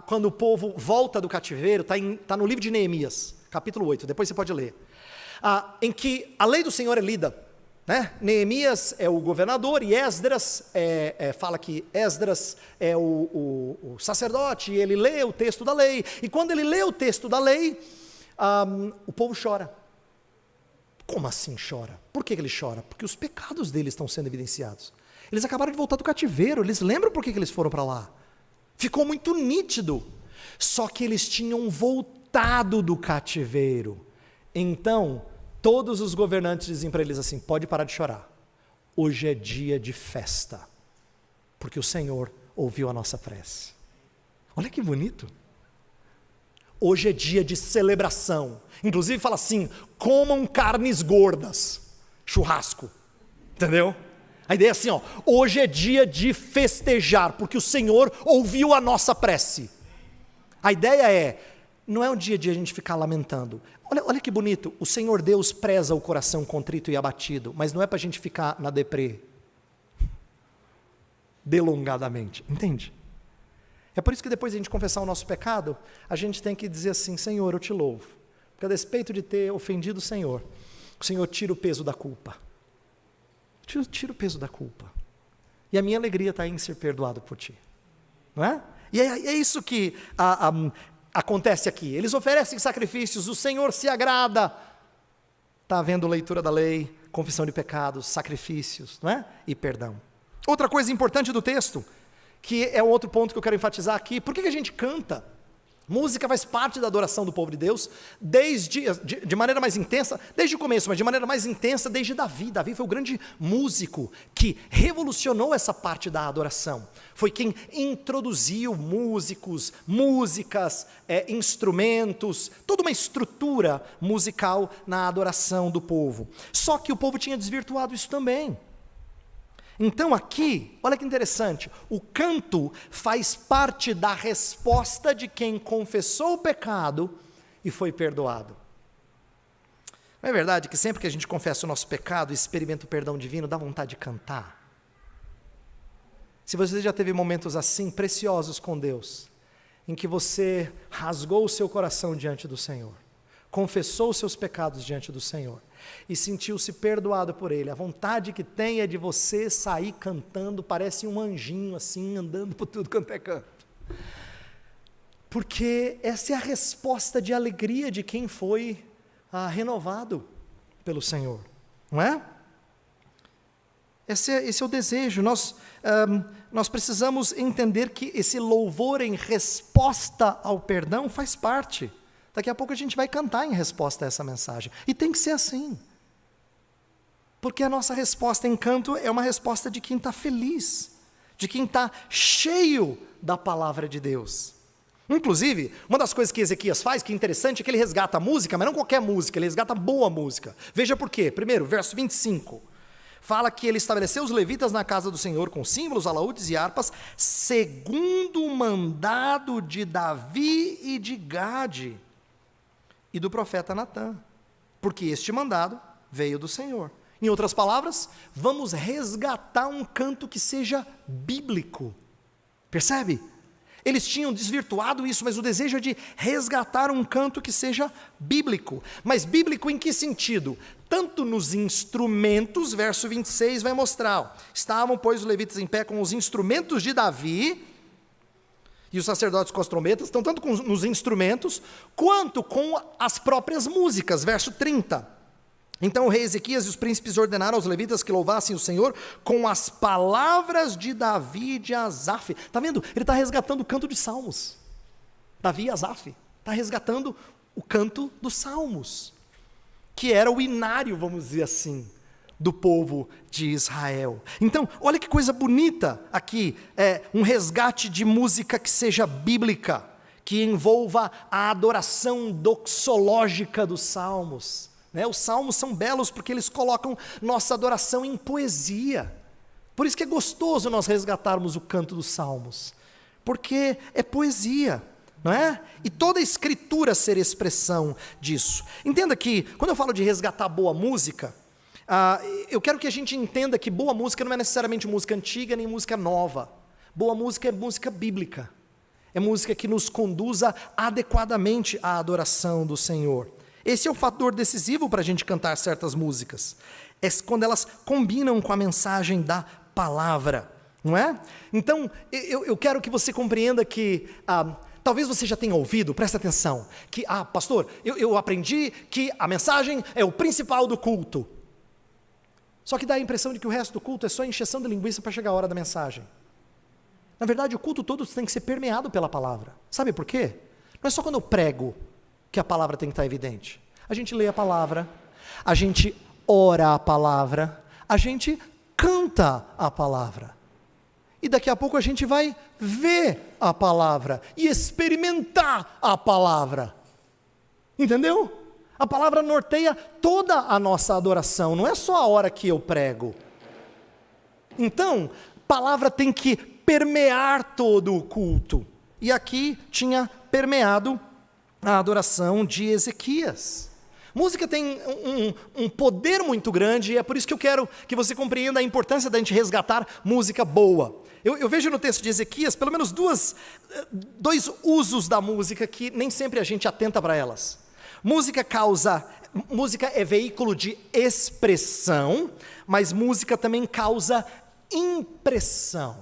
quando o povo volta do cativeiro, está no livro de Neemias, capítulo 8, depois você pode ler, em que a lei do Senhor é lida, né? Neemias é o governador e Esdras, fala que Esdras é o sacerdote, e ele lê o texto da lei, e quando ele lê o texto da lei, o povo chora. Como assim chora? Por que ele chora? Porque os pecados deles estão sendo evidenciados. Eles acabaram de voltar do cativeiro, eles lembram por que eles foram para lá. Ficou muito nítido. Só que eles tinham voltado do cativeiro. Então, todos os governantes dizem para eles assim, pode parar de chorar. Hoje é dia de festa, porque o Senhor ouviu a nossa prece. Olha que bonito. Hoje é dia de celebração. Inclusive fala assim, comam carnes gordas, churrasco, entendeu? A ideia é assim, hoje é dia de festejar, porque o Senhor ouviu a nossa prece. A ideia não é um dia de a gente ficar lamentando. Olha que bonito, o Senhor Deus preza o coração contrito e abatido, mas não é para a gente ficar na deprê, delongadamente, entende? É por isso que depois de a gente confessar o nosso pecado, a gente tem que dizer assim, Senhor, eu te louvo, porque a despeito de ter ofendido o Senhor tira o peso da culpa. Tira o peso da culpa. E a minha alegria está em ser perdoado por ti. Não é? E é isso que acontece aqui. Eles oferecem sacrifícios, o Senhor se agrada. Está havendo leitura da lei, confissão de pecados, sacrifícios, não é? E perdão. Outra coisa importante do texto, que é outro ponto que eu quero enfatizar aqui, por que a gente canta? Música faz parte da adoração do povo de Deus, de maneira mais intensa, desde o começo, mas de maneira mais intensa desde Davi. Davi foi o grande músico que revolucionou essa parte da adoração. Foi quem introduziu músicos, músicas, instrumentos, toda uma estrutura musical na adoração do povo. Só que o povo tinha desvirtuado isso também. Então aqui, olha que interessante, o canto faz parte da resposta de quem confessou o pecado e foi perdoado. Não é verdade que sempre que a gente confessa o nosso pecado e experimenta o perdão divino, dá vontade de cantar? Se você já teve momentos assim, preciosos com Deus, em que você rasgou o seu coração diante do Senhor, confessou os seus pecados diante do Senhor e sentiu-se perdoado por Ele, a vontade que tem é de você sair cantando, parece um anjinho assim, andando por tudo quanto é canto. Porque essa é a resposta de alegria de quem foi renovado pelo Senhor, não é? Esse é o desejo. Nós precisamos entender que esse louvor em resposta ao perdão faz parte. Daqui a pouco a gente vai cantar em resposta a essa mensagem. E tem que ser assim. Porque a nossa resposta em canto é uma resposta de quem está feliz, de quem está cheio da palavra de Deus. Inclusive, uma das coisas que Ezequias faz, que é interessante, é que ele resgata a música, mas não qualquer música, ele resgata boa música. Veja por quê. Primeiro, verso 25. Fala que ele estabeleceu os levitas na casa do Senhor com símbolos, alaúdes e harpas, segundo o mandado de Davi e de Gade e do profeta Natã, porque este mandado veio do Senhor. Em outras palavras, vamos resgatar um canto que seja bíblico. Percebe? Eles tinham desvirtuado isso, mas o desejo é de resgatar um canto que seja bíblico. Mas bíblico em que sentido? Tanto nos instrumentos, verso 26 vai mostrar. Estavam, pois, os levitas em pé com os instrumentos de Davi, e os sacerdotes com as trombetas, estão tanto nos instrumentos, quanto com as próprias músicas, verso 30. Então o rei Ezequias e os príncipes ordenaram aos levitas que louvassem o Senhor com as palavras de Davi e de Asaf. Está vendo? Ele está resgatando o canto de Salmos. Davi e Asaf. Está resgatando o canto dos Salmos, que era o inário, vamos dizer assim, do povo de Israel. Então, olha que coisa bonita aqui, um resgate de música que seja bíblica, que envolva a adoração doxológica dos Salmos. Os salmos são belos porque eles colocam nossa adoração em poesia. Por isso que é gostoso nós resgatarmos o canto dos salmos, porque é poesia, não é? E toda a escritura ser expressão disso. Entenda que, quando eu falo de resgatar boa música, eu quero que a gente entenda que boa música não é necessariamente música antiga nem música nova. Boa música é música bíblica. É música que nos conduza adequadamente à adoração do Senhor. Esse é o fator decisivo para a gente cantar certas músicas. É quando elas combinam com a mensagem da palavra, não é? Então, eu quero que você compreenda que, talvez você já tenha ouvido, presta atenção, que, pastor, eu aprendi que a mensagem é o principal do culto. Só que dá a impressão de que o resto do culto é só encheção de linguiça para chegar a hora da mensagem. Na verdade, o culto todo tem que ser permeado pela palavra. Sabe por quê? Não é só quando eu prego que a palavra tem que estar evidente. A gente lê a palavra, a gente ora a palavra, a gente canta a palavra. E daqui a pouco a gente vai ver a palavra e experimentar a palavra. Entendeu? A palavra norteia toda a nossa adoração, não é só a hora que eu prego. Então, a palavra tem que permear todo o culto. E aqui tinha permeado a adoração de Ezequias. Música tem um poder muito grande, e é por isso que eu quero que você compreenda a importância da gente resgatar música boa. Eu vejo no texto de Ezequias, pelo menos dois usos da música que nem sempre a gente atenta para elas. Música é veículo de expressão, mas música também causa impressão.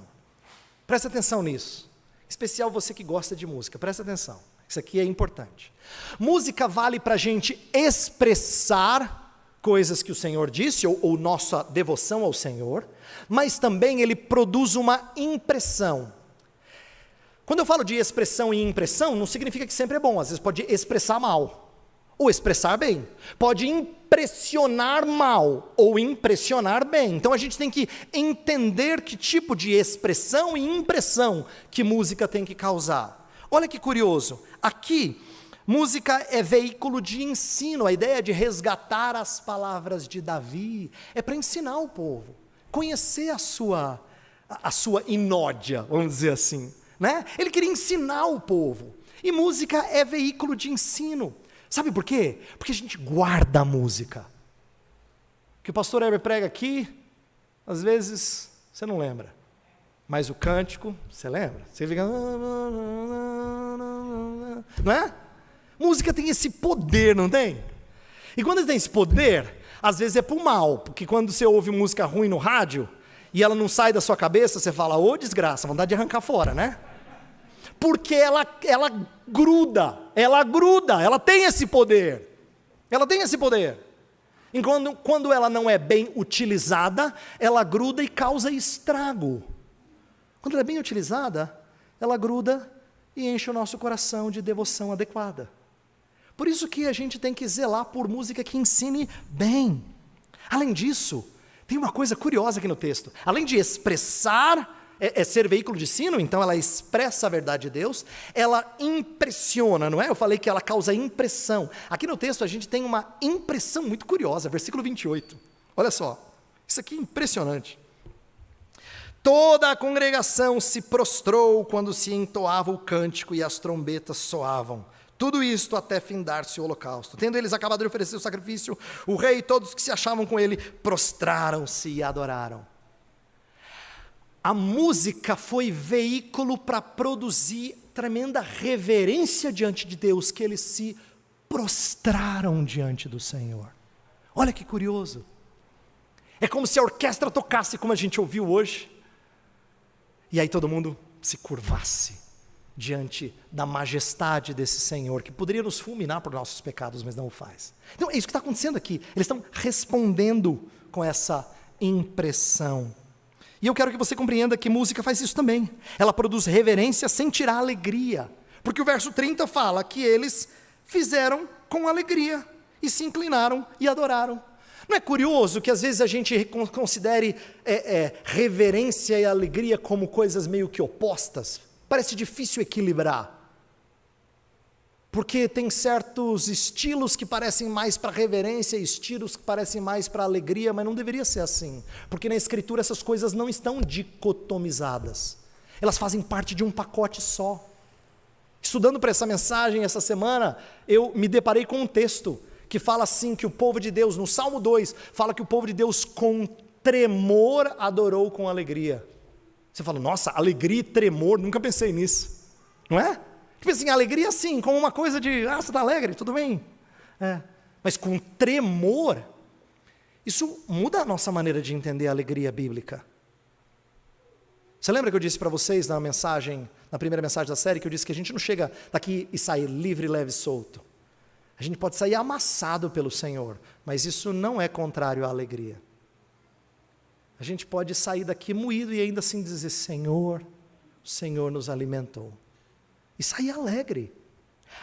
Presta atenção nisso. Em especial você que gosta de música, presta atenção. Isso aqui é importante. Música vale para a gente expressar coisas que o Senhor disse, ou nossa devoção ao Senhor, mas também ele produz uma impressão. Quando eu falo de expressão e impressão, não significa que sempre é bom, às vezes pode expressar mal, ou expressar bem, pode impressionar mal, ou impressionar bem. Então a gente tem que entender que tipo de expressão e impressão que música tem que causar. Olha que curioso, aqui, música é veículo de ensino, a ideia de resgatar as palavras de Davi, é para ensinar o povo, conhecer a sua inódia, vamos dizer assim, né? Ele queria ensinar o povo, e música é veículo de ensino, sabe por quê? Porque a gente guarda a música, que o pastor Heber prega aqui, às vezes você não lembra, Mas o cântico, você lembra? Você fica... Não é? Música tem esse poder, não tem? E quando tem esse poder, às vezes é pro mal, porque quando você ouve música ruim no rádio, e ela não sai da sua cabeça, você fala, ô desgraça, vontade de arrancar fora, né? Porque ela gruda, ela tem esse poder. Ela tem esse poder. E quando ela não é bem utilizada, ela gruda e causa estrago. Quando ela é bem utilizada, ela gruda e enche o nosso coração de devoção adequada. Por isso que a gente tem que zelar por música que ensine bem. Além disso, tem uma coisa curiosa aqui no texto. Além de expressar, ser veículo de ensino, então ela expressa a verdade de Deus, ela impressiona, não é? Eu falei que ela causa impressão. Aqui no texto a gente tem uma impressão muito curiosa, versículo 28. Olha só, isso aqui é impressionante. Toda a congregação se prostrou quando se entoava o cântico e as trombetas soavam. Tudo isto até findar-se o holocausto. Tendo eles acabado de oferecer o sacrifício, o rei e todos que se achavam com ele prostraram-se e adoraram. A música foi veículo para produzir tremenda reverência diante de Deus, que eles se prostraram diante do Senhor. Olha que curioso. É como se a orquestra tocasse como a gente ouviu hoje, e aí todo mundo se curvasse diante da majestade desse Senhor, que poderia nos fulminar por nossos pecados, mas não o faz. Então é isso que está acontecendo aqui. Eles estão respondendo com essa impressão. E eu quero que você compreenda que música faz isso também. Ela produz reverência sem tirar alegria. Porque o verso 30 fala que eles fizeram com alegria, e se inclinaram e adoraram. Não é curioso que às vezes a gente considere reverência e alegria como coisas meio que opostas? Parece difícil equilibrar. Porque tem certos estilos que parecem mais para reverência, estilos que parecem mais para alegria, mas não deveria ser assim. Porque na Escritura essas coisas não estão dicotomizadas. Elas fazem parte de um pacote só. Estudando para essa mensagem essa semana, eu me deparei com um texto que fala assim, que o povo de Deus, no Salmo 2, fala que o povo de Deus com tremor adorou com alegria. Você fala, nossa, alegria e tremor, nunca pensei nisso. Não é? Tipo assim, alegria sim, como uma coisa de, você está alegre, tudo bem. Mas com tremor, isso muda a nossa maneira de entender a alegria bíblica. Você lembra que eu disse para vocês na primeira mensagem da série, que eu disse que a gente não chega daqui e sai livre, leve e solto. A gente pode sair amassado pelo Senhor, mas isso não é contrário à alegria. A gente pode sair daqui moído e ainda assim dizer, Senhor, o Senhor nos alimentou. E sair alegre.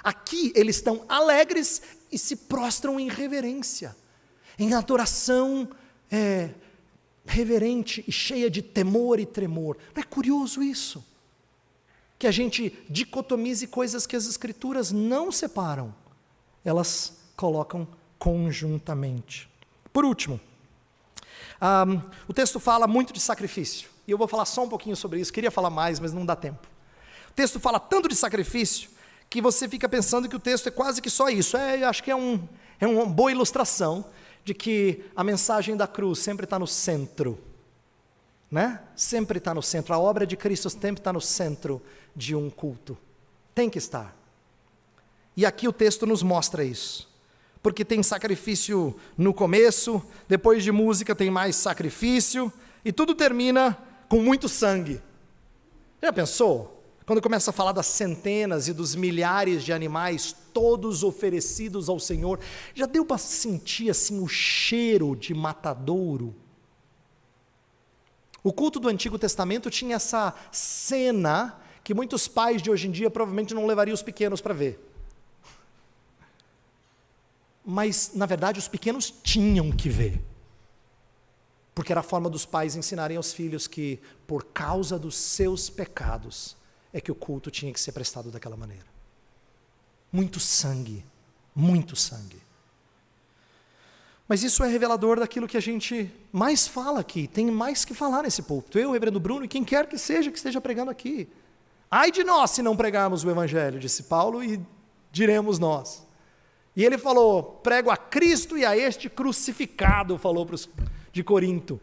Aqui eles estão alegres e se prostram em reverência, em adoração reverente e cheia de temor e tremor. Não é curioso isso? Que a gente dicotomize coisas que as Escrituras não separam. Elas colocam conjuntamente. Por último, o texto fala muito de sacrifício, e eu vou falar só um pouquinho sobre isso, queria falar mais, mas não dá tempo. O texto fala tanto de sacrifício, que você fica pensando que o texto é quase que só isso. Eu acho que é uma boa ilustração de que a mensagem da cruz sempre está no centro, né? Sempre está no centro, a obra de Cristo sempre está no centro de um culto, tem que estar. E aqui o texto nos mostra isso, porque tem sacrifício no começo, depois de música tem mais sacrifício, e tudo termina com muito sangue. Já pensou? Quando começa a falar das centenas e dos milhares de animais, todos oferecidos ao Senhor, já deu para sentir assim o cheiro de matadouro? O culto do Antigo Testamento tinha essa cena que muitos pais de hoje em dia provavelmente não levariam os pequenos para ver. Mas, na verdade, os pequenos tinham que ver. Porque era a forma dos pais ensinarem aos filhos que, por causa dos seus pecados, é que o culto tinha que ser prestado daquela maneira. Muito sangue, muito sangue. Mas isso é revelador daquilo que a gente mais fala aqui, tem mais que falar nesse púlpito. Eu, o reverendo Bruno, e quem quer que esteja pregando aqui. Ai de nós se não pregarmos o Evangelho, disse Paulo, e diremos nós. E ele falou, prego a Cristo e a este crucificado, falou para os de Corinto.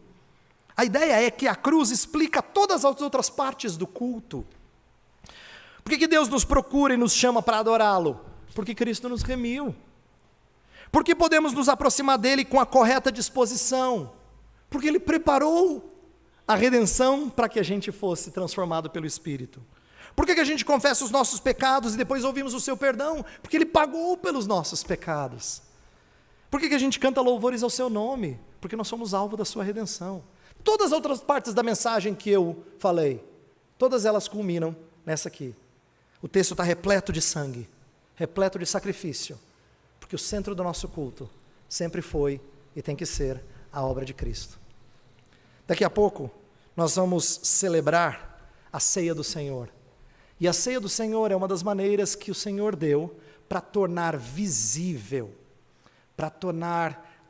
A ideia é que a cruz explica todas as outras partes do culto. Por que Deus nos procura e nos chama para adorá-lo? Porque Cristo nos remiu. Porque podemos nos aproximar dele com a correta disposição? Porque ele preparou a redenção para que a gente fosse transformado pelo Espírito. Por que a gente confessa os nossos pecados e depois ouvimos o seu perdão? Porque ele pagou pelos nossos pecados. Por que a gente canta louvores ao seu nome? Porque nós somos alvo da sua redenção. Todas as outras partes da mensagem que eu falei, todas elas culminam nessa aqui. O texto está repleto de sangue, repleto de sacrifício, porque o centro do nosso culto sempre foi e tem que ser a obra de Cristo. Daqui a pouco nós vamos celebrar a ceia do Senhor. E a ceia do Senhor é uma das maneiras que o Senhor deu para tornar visível, para tornar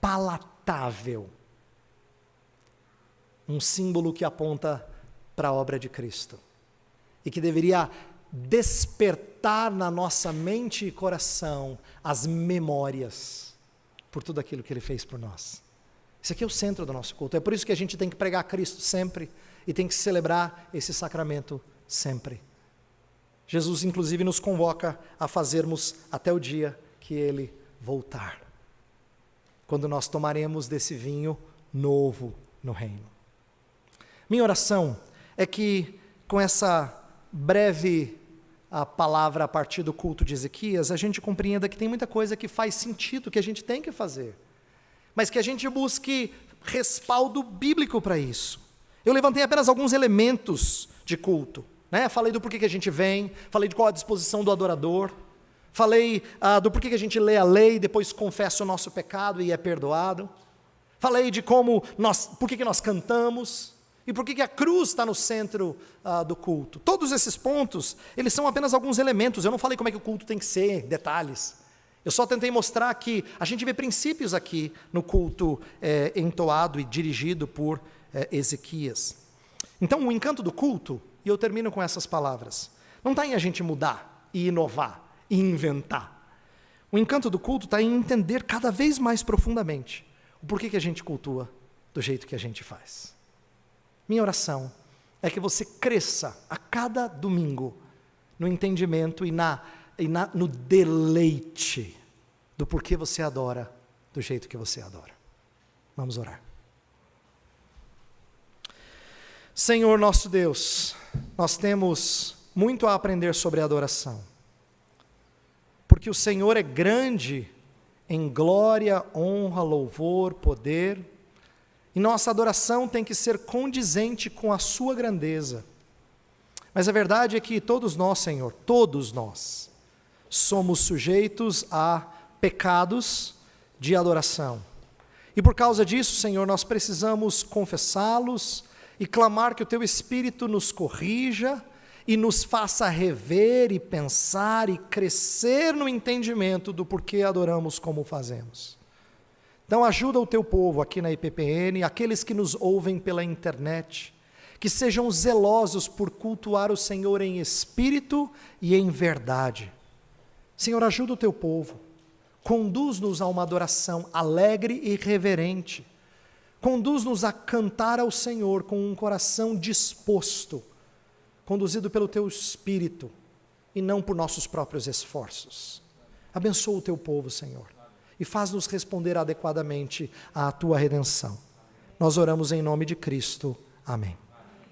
palatável, um símbolo que aponta para a obra de Cristo e que deveria despertar na nossa mente e coração as memórias por tudo aquilo que Ele fez por nós. Esse aqui é o centro do nosso culto. É por isso que a gente tem que pregar Cristo sempre e tem que celebrar esse sacramento sempre. Jesus, inclusive, nos convoca a fazermos até o dia que Ele voltar, quando nós tomaremos desse vinho novo no reino. Minha oração é que, com essa breve palavra a partir do culto de Ezequias, a gente compreenda que tem muita coisa que faz sentido, que a gente tem que fazer, mas que a gente busque respaldo bíblico para isso. Eu levantei apenas alguns elementos de culto, né? Falei do porquê que a gente vem, falei de qual a disposição do adorador, falei do porquê que a gente lê a lei, depois confessa o nosso pecado e é perdoado, falei de porquê que nós cantamos, e por que a cruz está no centro do culto. Todos esses pontos, eles são apenas alguns elementos. Eu não falei como é que o culto tem que ser, detalhes. Eu só tentei mostrar que a gente vê princípios aqui no culto entoado e dirigido por Ezequias. Então, o encanto do culto, e eu termino com essas palavras, não está em a gente mudar e inovar e inventar. O encanto do culto está em entender cada vez mais profundamente o porquê que a gente cultua do jeito que a gente faz. Minha oração é que você cresça a cada domingo no entendimento e no deleite do porquê você adora do jeito que você adora. Vamos orar. Senhor nosso Deus, nós temos muito a aprender sobre a adoração, porque o Senhor é grande em glória, honra, louvor, poder. E nossa adoração tem que ser condizente com a sua grandeza. Mas a verdade é que todos nós, Senhor, todos nós, somos sujeitos a pecados de adoração. E por causa disso, Senhor, nós precisamos confessá-los e clamar que o Teu Espírito nos corrija e nos faça rever e pensar e crescer no entendimento do porquê adoramos como fazemos. Então ajuda o Teu povo aqui na IPPN, aqueles que nos ouvem pela internet, que sejam zelosos por cultuar o Senhor em espírito e em verdade. Senhor, ajuda o Teu povo, conduz-nos a uma adoração alegre e reverente, conduz-nos a cantar ao Senhor com um coração disposto, conduzido pelo Teu Espírito e não por nossos próprios esforços. Abençoa o Teu povo, Senhor, e faz-nos responder adequadamente à Tua redenção. Nós oramos em nome de Cristo. Amém.